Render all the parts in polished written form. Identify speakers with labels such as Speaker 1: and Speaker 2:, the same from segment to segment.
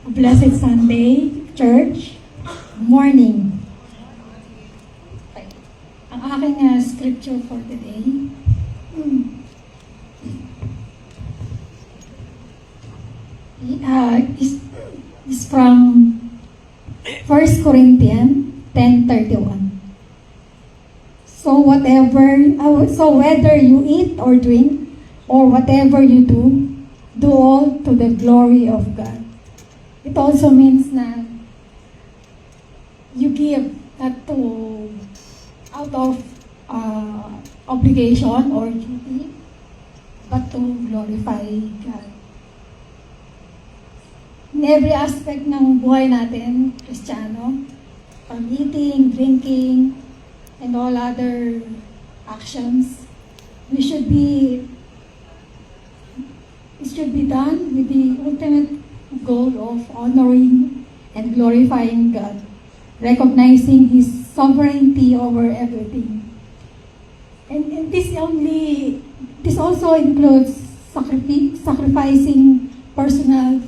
Speaker 1: Blessed Sunday, Church. Morning. Okay. Ang aking scripture for today is from 1 Corinthians 10:31. So whether you eat or drink, or whatever you do all to the glory of God. It also means na you give not out of obligation or duty, but to glorify God. In every aspect ng buhay natin, Kristiyano, from eating, drinking, and all other actions, it should be done with the ultimate goal of honoring and glorifying God, recognizing His sovereignty over everything. And this also includes sacrificing personal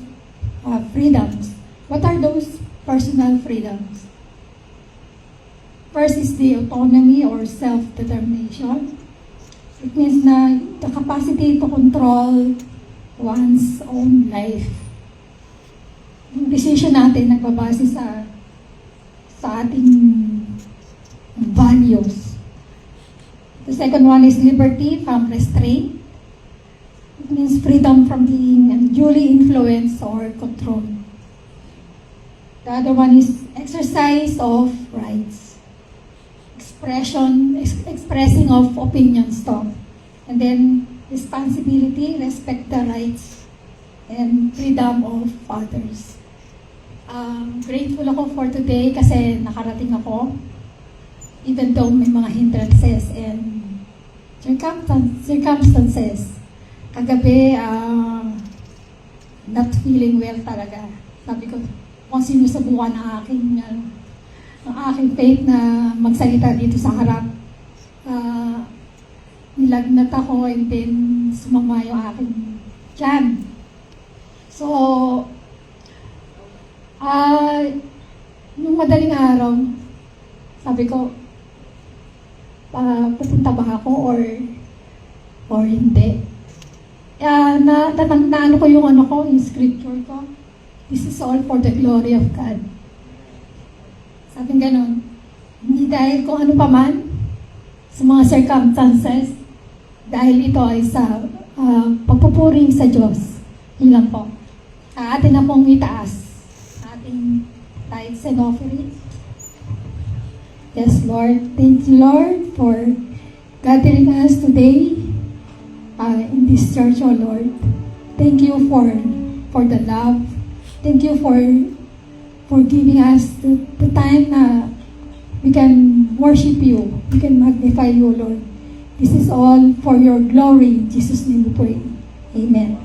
Speaker 1: freedoms. What are those personal freedoms? First is the autonomy or self-determination. It means na the capacity to control one's own life. Yung decision natin nagbabase sa ating values. The second one is liberty from restraint. It means freedom from being unduly influenced or controlled. The other one is exercise of rights. Expressing of opinions to. And then responsibility, respect the rights and freedom of others. Grateful ako for today kasi nakarating ako, even though may mga hindrances and circumstances. Kagabi, not feeling well talaga. Sabi ko, kung sinusubukan ang aking faith na magsalita dito sa harap. Nilagnat ako and then sumama yung aking tiyan. So, nung madaling araw, sabi ko, pupunta ba ako or hindi? Naano ko yung scripture ko. This is all for the glory of God. Sabi ganon, hindi dahil kung ano pa man, sa mga circumstances, dahil ito ay sa pagpupuring sa Diyos. Yun lang po. Atin na pong itaas ating tithes and offerings. Yes, Lord. Thank you, Lord, for gathering us today in this church, oh Lord. Thank you for the love. Thank you for giving us the time na we can worship you. We can magnify you, Lord. This is all for your glory. In Jesus' name we pray. Amen.